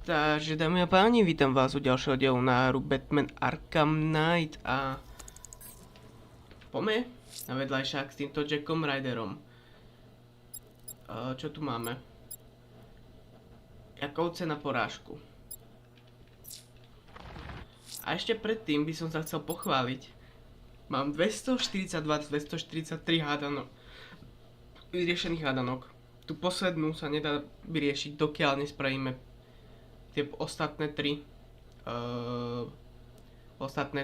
Takže dámy a páni, vítam vás u ďalšieho dielu na hru Batman Arkham Knight a poďme na vedľajšák s týmto Jackom Riderom. Čo tu máme? Jakovce na porážku. A ešte predtým by som sa chcel pochváliť. Mám 242 z 243 hádanok, vyriešených hádanok. Tu poslednú sa nedá vyriešiť, dokiaľ nespravíme tie ostatné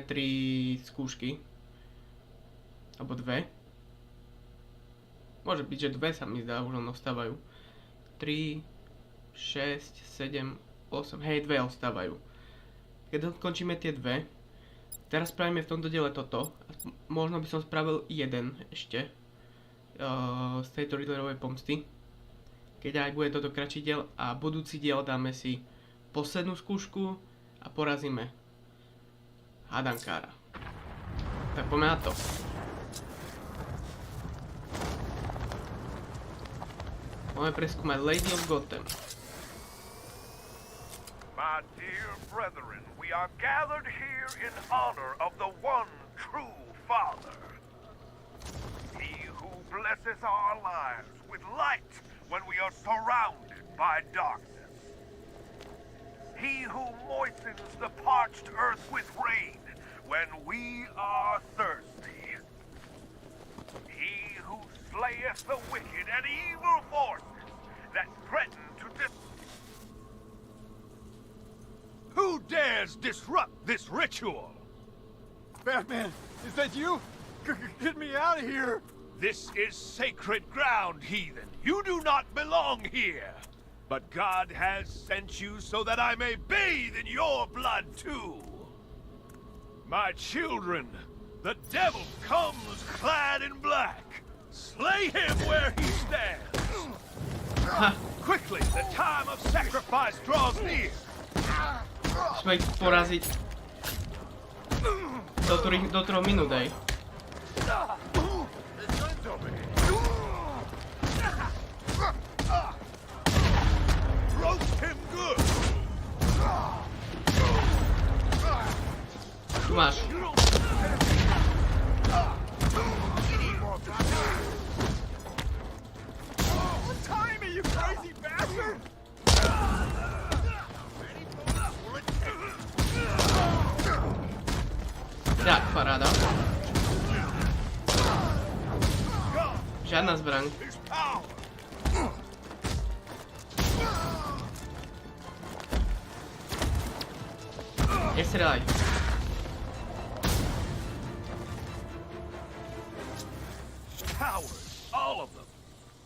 tri skúšky. Alebo dve. Môže byť, že dve sa mi zdá, už len ostávajú. 3, 6, 7, 8, hej, dve ostávajú. Keď dokončíme tie dve, teraz spravíme v tomto diele toto. Možno by som spravil jeden ešte z tejto Riddlerovej pomsty. Keď aj bude toto kratší diel a budúci diel dáme si poslednú skúšku a porazíme hádankára. Tak poďme na to. Poďme preskúmať Lady of Gotham. My dear brethren, we are gathered here in honor of the one true Father. He who blesses our lives with light when we are surrounded by darkness. He who moistens the parched earth with rain when we are thirsty. He who slayeth the wicked and evil forces that threaten to Who dares disrupt this ritual? Batman, is that you? Get me out of here! This is sacred ground, heathen. You do not belong here. But God has sent you so that I may bathe in your blood too. My children, the devil comes clad in black. Slay him where he stands. Quickly, the time of sacrifice draws near. Musíme ich poraziť do 3 minút aj. Tu máš. Tak, paráda. Žiadna zbraň. Nestrieľaj. Cowards, all of them.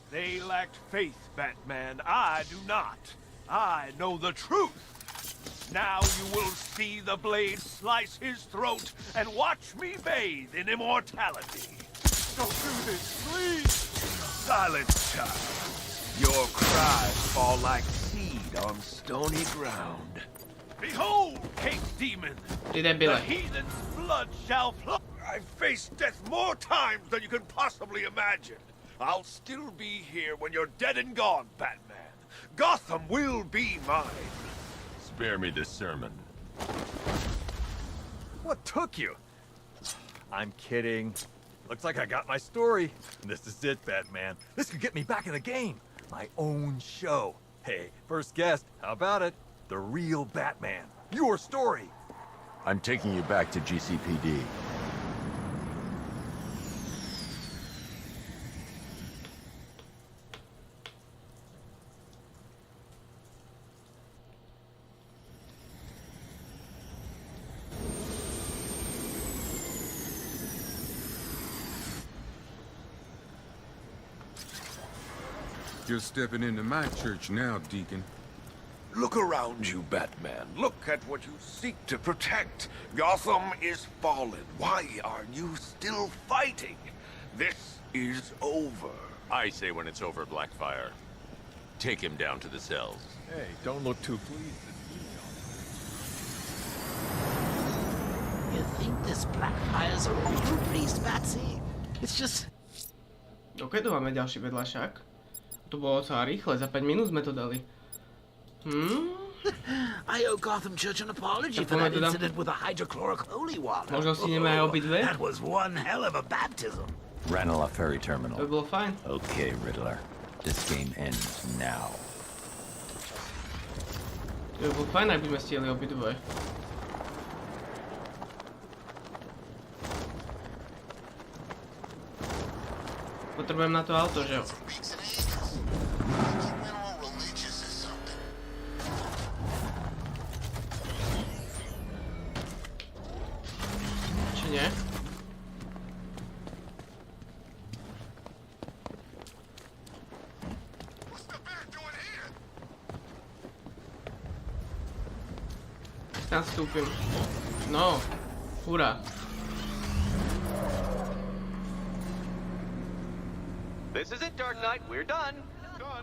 They lacked faith, Batman. I do not. I know the truth. Now you will see the blade slice his throat and watch me bathe in immortality. Don't do this, please! Silence, child. Your cries fall like seed on stony ground. Behold, cake demon! The heathen's blood shall flow. I've faced death more times than you can possibly imagine. I'll still be here when you're dead and gone, Batman. Gotham will be mine. Spare me this sermon. What took you? I'm kidding. Looks like I got my story. This is it, Batman. This could get me back in the game. My own show. Hey, first guest, how about it? The real Batman. Your story. I'm taking you back to GCPD. You're stepping into my church now, Deacon. Look around you, Batman. Look at what you seek to protect. Gotham is fallen. Why are you still fighting? This is over. I say when it's over, Blackfire. Take him down to the cells. Hey, don't look too pleased. You think this Blackfire's overpleased, Batsy? It's just... OK, tu máme ďalší vedľajšák. To bolo celá rýchle, za 5 minút sme to dali. I owe Gotham Church an apology for that incident with the hydrochloric holy water. Možno si nemajú obidve? That was one hell of a baptism. Ranelagh Ferry Terminal. To by bolo fajn. Okay, Riddler. This game ends now. To by bolo fajn, ak by sme stihli obidve. Potrebujem na to auto, že jo? Či nie? Tam vstúpim. No, hurá. This is it, Dark Knight. We're done.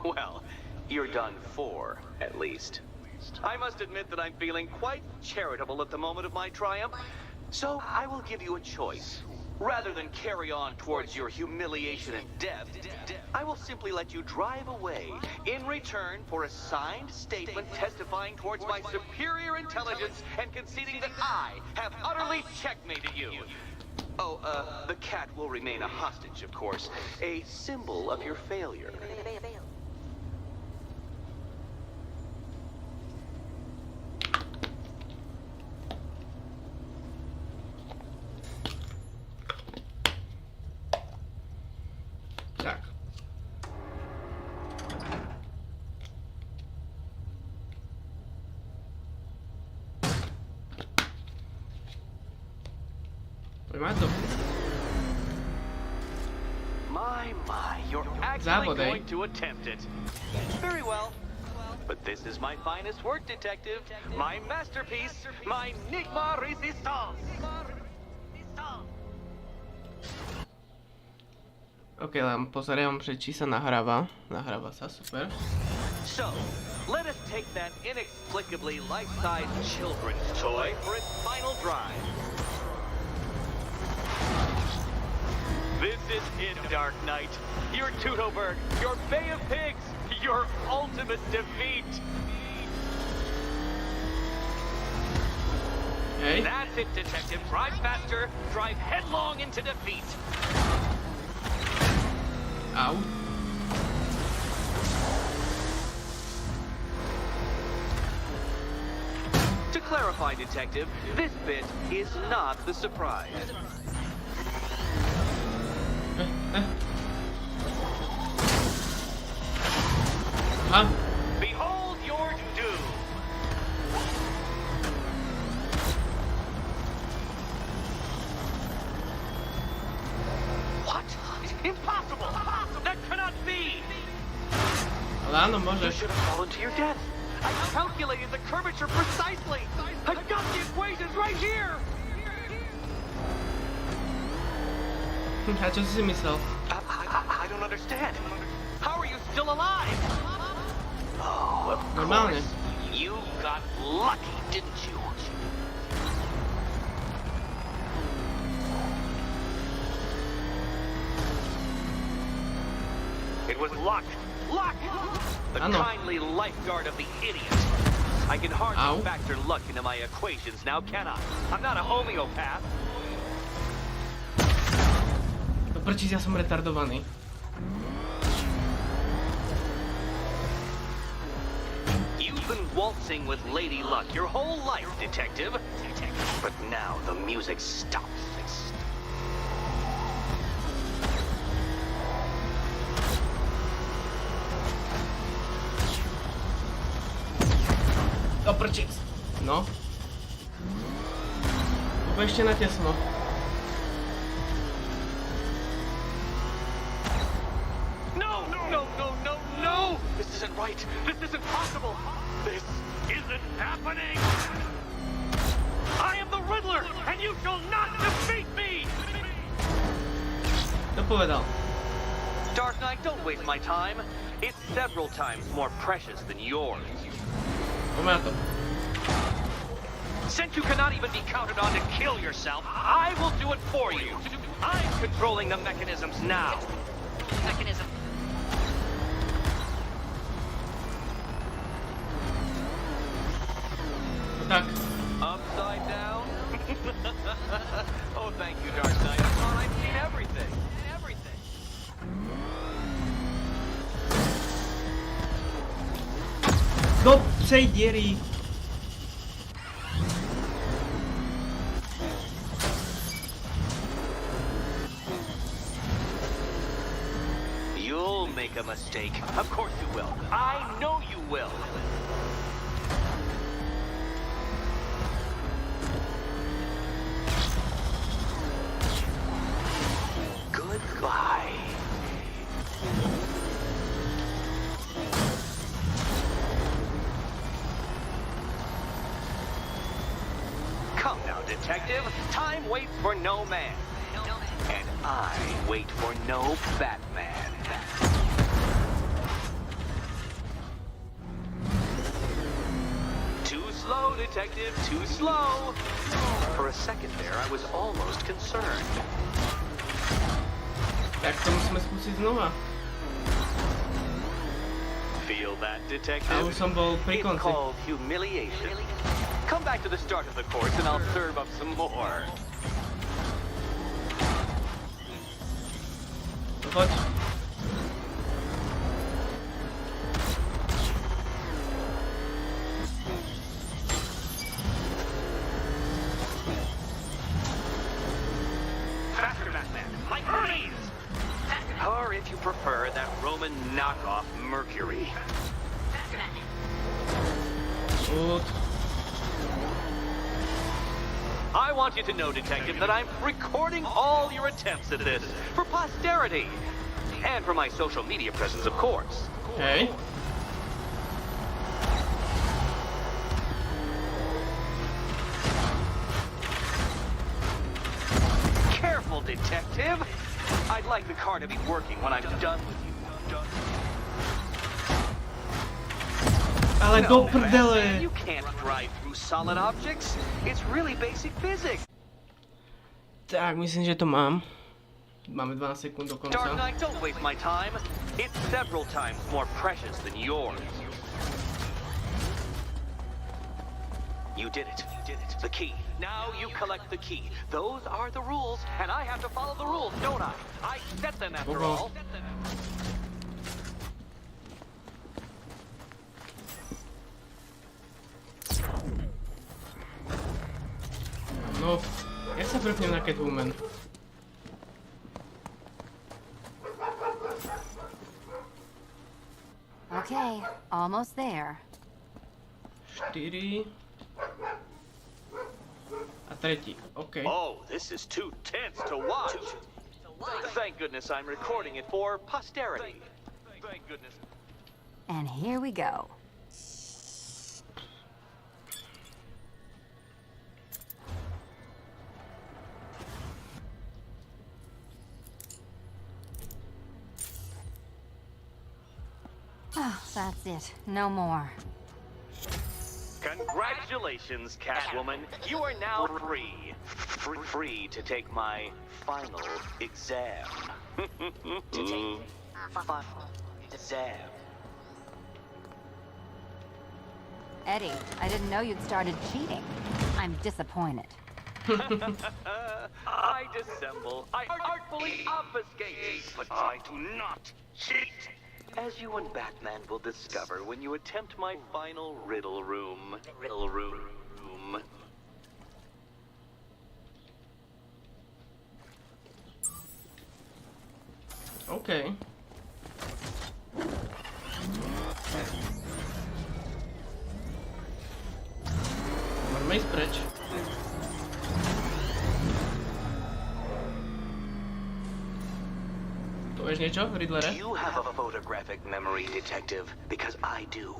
Well, you're done for, at least. I must admit that I'm feeling quite charitable at the moment of my triumph. So I will give you a choice. Rather than carry on towards your humiliation and death, I will simply let you drive away in return for a signed statement testifying towards my superior intelligence and conceding that I have utterly checkmated you. Oh, the cat will remain a hostage, of course. A symbol of your failure. Tak. Poďme to. My, you're actually Závodej. going to attempt it. Very well. But this is my finest work, detective. My masterpiece, my Enigma Resistance. Ok, len pozerám, že či sa nahráva. Nahráva sa, super. So, let us take that inexplicably life-size children's toy for its final drive. This is it, Dark Knight. Your Teutoburg, your Bay of Pigs, your ultimate defeat. Hej. That's it, detective. Drive faster, drive headlong into defeat. Au. To clarify, detective, this bit is not the surprise. Aha. Behold your doom. What? Impossible! That cannot be! Ale áno, You môžeš. should have fallen to your death. I calculated the curvature precisely. I've got the equations right here. A čo si myslel? I don't understand. How are you still alive? Oh, of Normálne. course. You got lucky, didn't you? It was luck. Luck! The Ano. kindly lifeguard of the idiot. I can hardly Ow. factor luck into my equations now, can I? I'm not a homeopath. No prečo ja som retardovaný? You've been waltzing with Lady Luck your whole life, detective. But now the music stops. Oprčic. No. To ešte natesno. No, no, no, no, no, no! This isn't right. This isn't possible. This isn't happening. I am the Riddler, and you shall not defeat me! Kto povedal? Dark Knight, don't waste my time. It's several times more precious than yours. Poďme na to. Since you cannot even be counted on to kill yourself, I will do it for you. I'm controlling the mechanisms now. Mechanism. tak. Upside down? Oh, thank you, Dark Knight. I thought I'd seen everything. Do psej diery. You'll make a mistake. Of course you will. I know you will. Goodbye. Come now, detective. Time waits for no man. And I wait for no Batman. Too slow, detective, too slow. For a second there, I was almost concerned. Tak to musíme skúsiť znova. Feel that, detective? A už som bol pri It's konci. called humiliation. Come back to the start of the course and I'll serve up some more. Poď. Faster, Batman! Like Hermes! Or if you prefer, that Roman knockoff Mercury. Good. I want you to know, detective, that I'm recording all your attempts at this for posterity. And for my social media presence, of course. Hej. Careful, detective. I'd like the car to be working when I'm done with you. Ale do No, Batman, prdele. you can't drive through solid objects. It's really basic physics. Tak, myslím, že to mám. Máme 12 sekúnd do Dark konca. Knight, don't waste my time. It's several times more precious than yours. You did it. The key. Now you collect the key. Those are the rules, and I have to follow the rules, don't I? I set them after all. No, jak sa prepnem na Catwoman? Okay, almost there. 4 a tretí, OK. Oh, this is too tense to watch. Thank goodness I'm recording it for posterity. Thank goodness. And here we go. Oh, that's it. No more. Congratulations, Catwoman. You are now free. Free to take my final exam. To take final exam. Eddie, I didn't know you'd started cheating. I'm disappointed. I dissemble. I artfully obfuscate. But I do not cheat. As you and Batman will discover when you attempt my final riddle room. OK. Môžeme ísť preč. Povieš niečo, Riddlere? Do you have a photographic memory, detective? Because I do.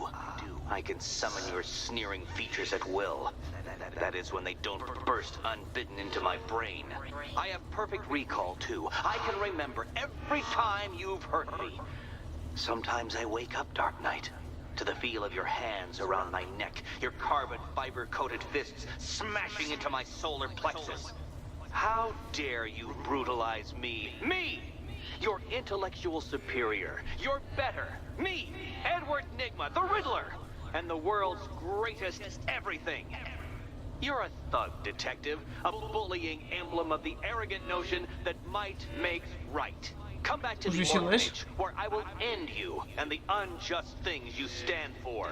I can summon your sneering features at will. That is when they don't burst unbidden into my brain. I have perfect recall, too. I can remember every time you've hurt me. Sometimes I wake up, Dark Knight, to the feel of your hands around my neck, your carbon fiber-coated fists smashing into my solar plexus. How dare you brutalize me? Me! Your intellectual superior. You're better. Me, Edward Nygma, the Riddler, and the world's greatest everything. You're a thug, detective. A bullying emblem of the arrogant notion that might makes right. Come back to the orphanage, where I will end you and the unjust things you stand for.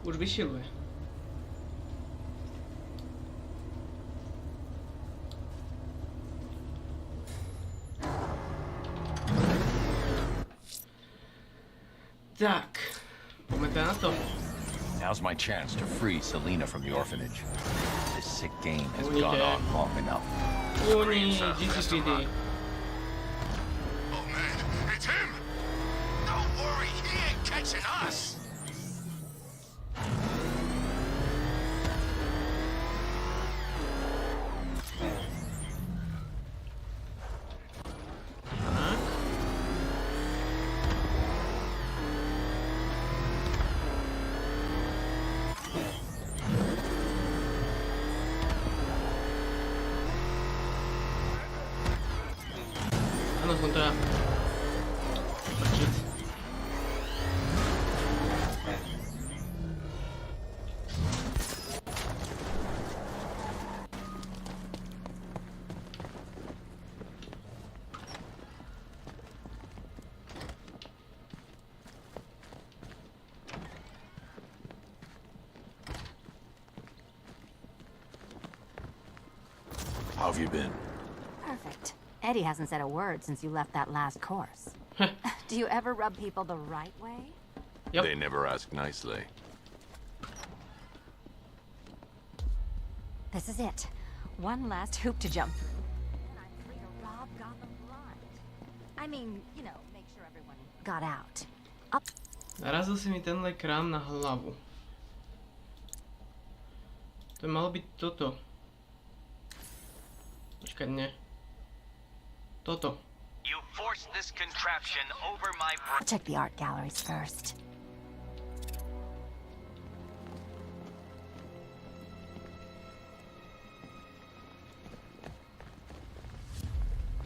Už vyšiluje. Tak, poďme na to. Now's my chance to free Selena from the orphanage. This sick game has gone on long enough. GCPD. Oh man, it's him! Don't worry, he ain't catching us! Áno, som to ja. Prčiť. How have you been? Perfect. Eddie hasn't said a word since you left that last course. Do you ever rub people the right way? Yep. They never ask nicely. This is it. One last hoop to jump through. Then I'm free to rob Gotham blind. I mean, you know, make sure everyone got out. Up. Narazil si mi tenhle krám na hlavu. To malo byť toto. Počkať, ne. Toto. You forced this contraption over my I'll check the art galleries first.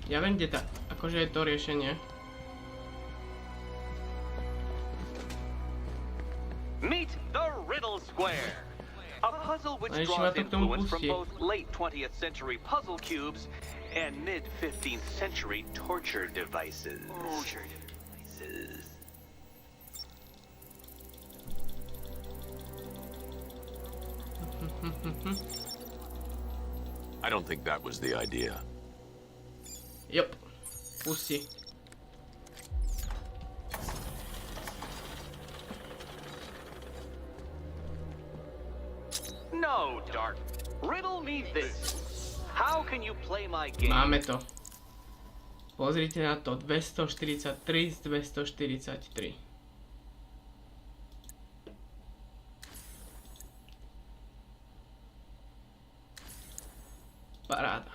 Ja viem, kde akože je to riešenie. Meet the Riddle Square. A puzzle which draws influence from both late 20th century puzzle cubes and mid 15th century torture devices. I don't think that was the idea. Yep. Pusti. No, Dark. Riddle me this. How can you play my game? Máme to. Pozrite na to. 243 z 243. Paráda.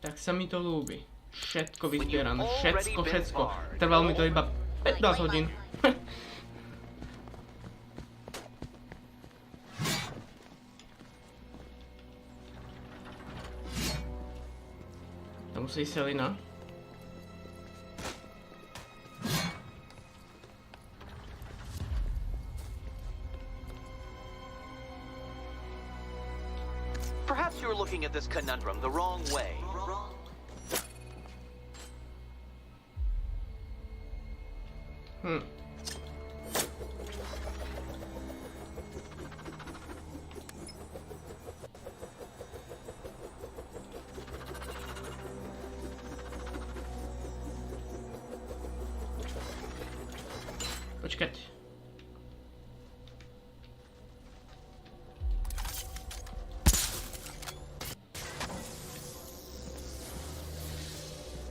Tak sa mi to ľúbi. Všetko vyzbierané. Všetko. Trvalo mi to iba 15 hodín. To musí Selena. Perhaps you're looking at this conundrum the wrong way. Počkať.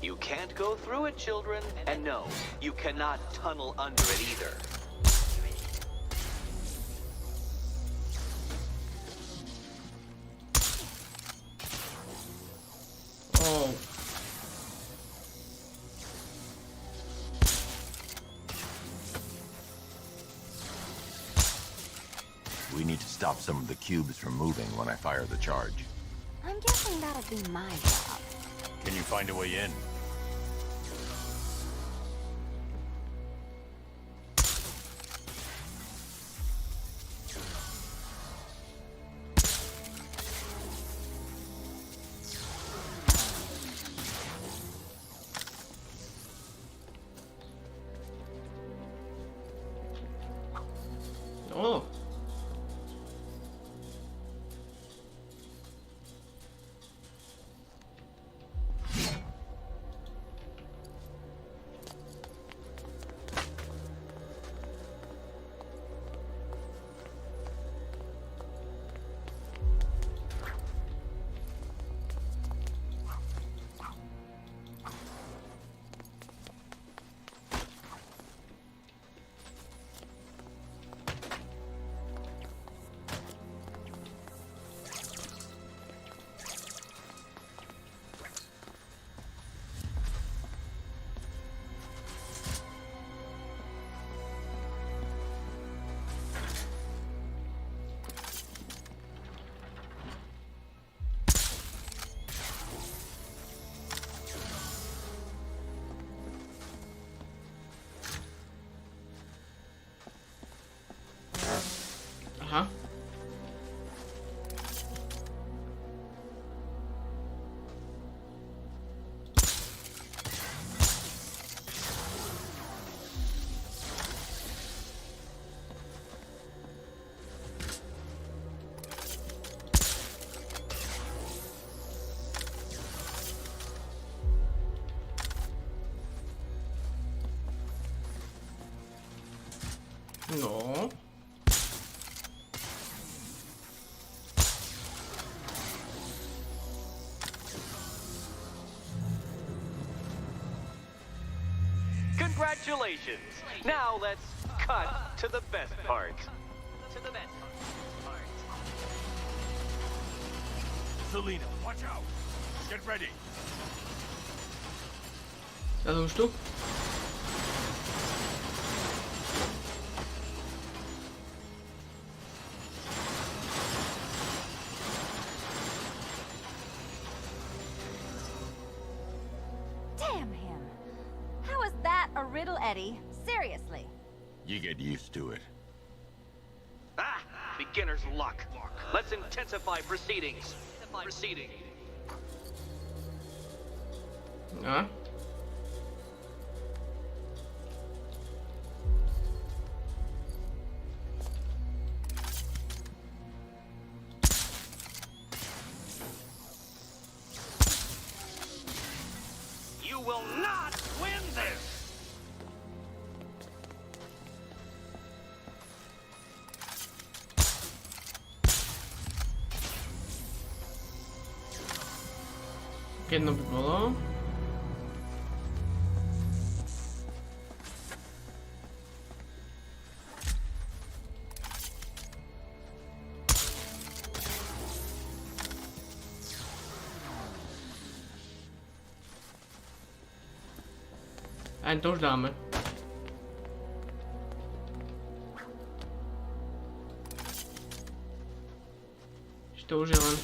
You can't go through it, children. And no, you cannot tunnel under it either. Oh. We need to stop some of the cubes from moving when I fire the charge. I'm guessing that'll be my job. Can you find a way in? Congratulations. Now let's cut to the best part. Selena, watch out. Get ready. Zase už tu? Damn him. How is that a riddle, Eddie? Seriously. You get used to it. Ah, beginner's luck. Let's intensify proceedings. A? You will not win this. Jedno by bolo. Ani to už dáme. Ešte to už je len.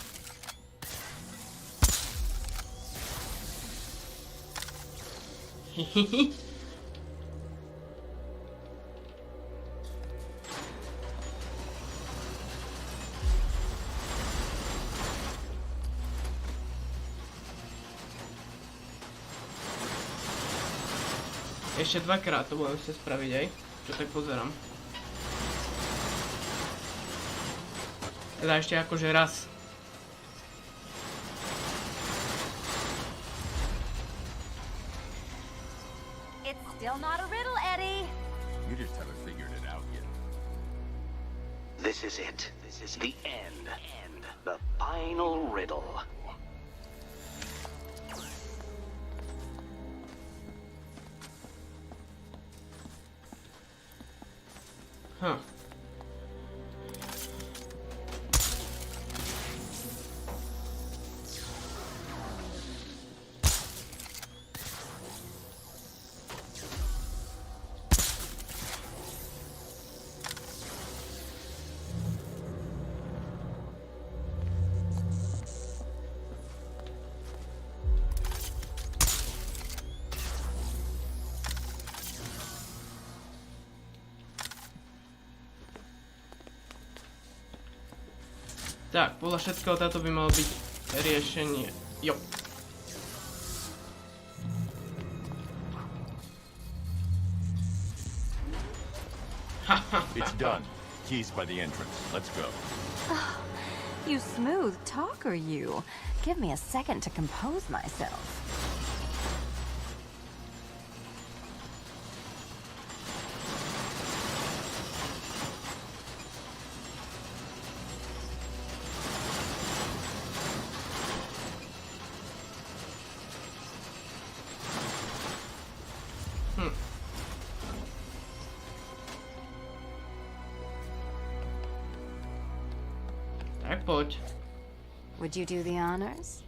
Hihihi. Ešte dvakrát to budem chcieť spraviť aj, čo tak pozerám. Teda ešte akože raz. It's still not a riddle, Eddie. You just haven't figured it out yet. This is it. This is the end. The final riddle. Huh. Tak, podľa všetkého táto by malo byť riešenie. Jo. It's done. Keys by the entrance. Let's go. You smooth talker, you. Give me a second to compose myself. Tak poď. Would you do the honors?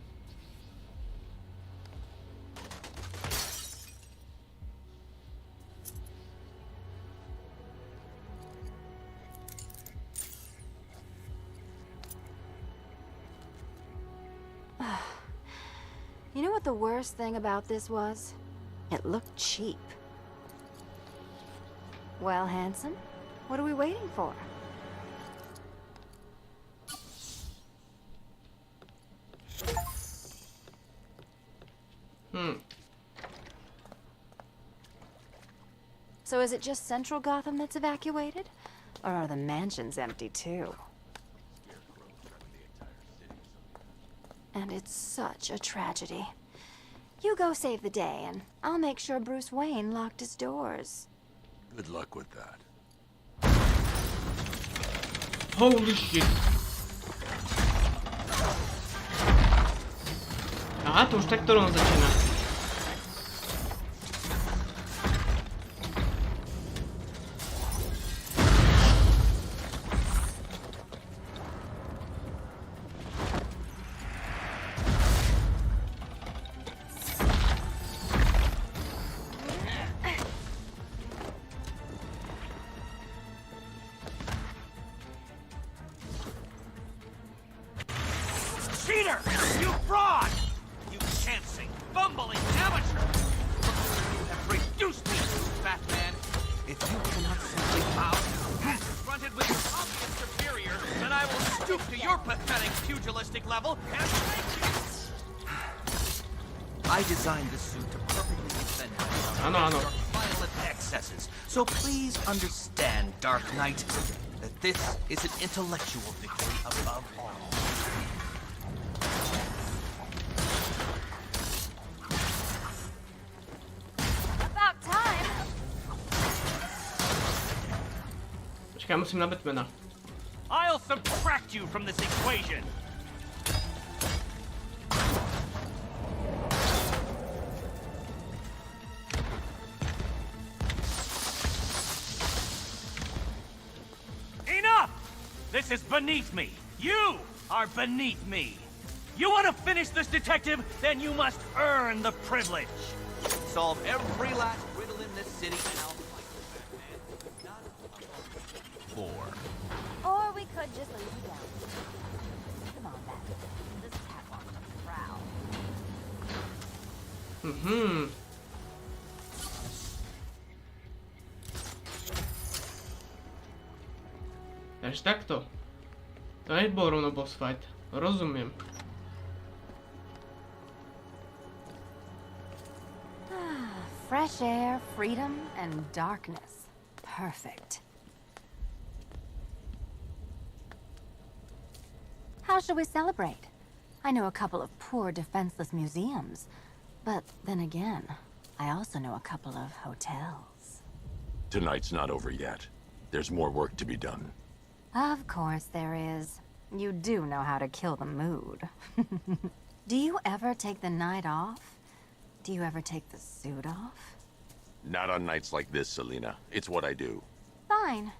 You know what the worst thing about this was? It looked cheap. Well, handsome, what are we waiting for? So is it just central Gotham that's evacuated? Or are the mansions empty too? And it's such a tragedy. You go save the day, and I'll make sure Bruce Wayne locked his doors. Good luck with that. Holy shit. Aha, to už takto rovno začína. stoop to your pathetic pugilistic level and I designed this suit to perfectly defend against your violent excesses. So please understand, Dark Knight, that this is an intellectual victory above all. About time. Počkaj, musím na Batmana. I'll subtract you from this equation. Enough! This is beneath me. You are beneath me. You want to finish this, detective? Then you must earn the privilege. Solve every last riddle in this city and I'll fight the Batman. 4. Or we could just leave you down. Come on, Batman. This catwalk looks proud. Takže takto. To nebol rovno boss fight. Rozumiem. Fresh air, freedom, and darkness. Perfect. How shall we celebrate? I know a couple of poor, defenseless museums. But then again, I also know a couple of hotels. Tonight's not over yet. There's more work to be done. Of course there is. You do know how to kill the mood. Do you ever take the night off? Do you ever take the suit off? Not on nights like this, Selina. It's what I do. Fine.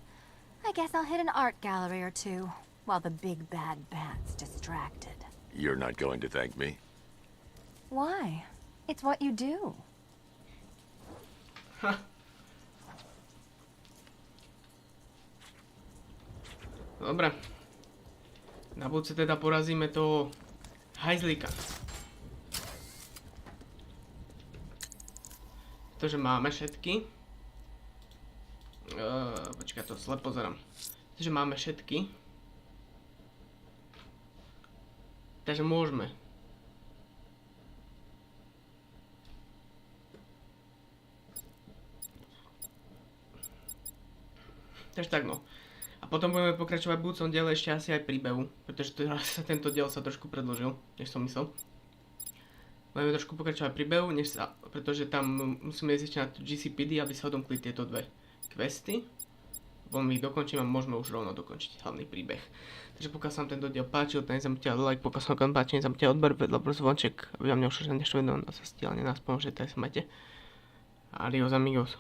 I guess I'll hit an art gallery or two, while the big bad bat's distracted. You're not going to thank me? Why? It's what you do. Dobre. Na budúce teda porazíme toho hajzlíka. Pretože máme všetky. Počkaj, to zle pozerám. Pretože máme všetky. Takže môžeme. Takže tak no. A potom budeme pokračovať v budúcom diele ešte asi aj príbehu, pretože tento diel sa trošku predĺžil, než som myslel. Budeme trošku pokračovať príbehu, pretože tam musíme ísť ešte na GCPD, aby sa odomkli tieto dve questy. Potom ich dokončím a môžeme už rovno dokončiť hlavný príbeh. Takže pokiaľ sa vám tento diel páčil, tak nezabudnite like, pokiaľ sa vám páči, nezabudnite odber, vedľa zvonček, aby vám neušlo žiadne video, nás sa stiaľne nás pomôžete, aj sa majte. Adios amigos.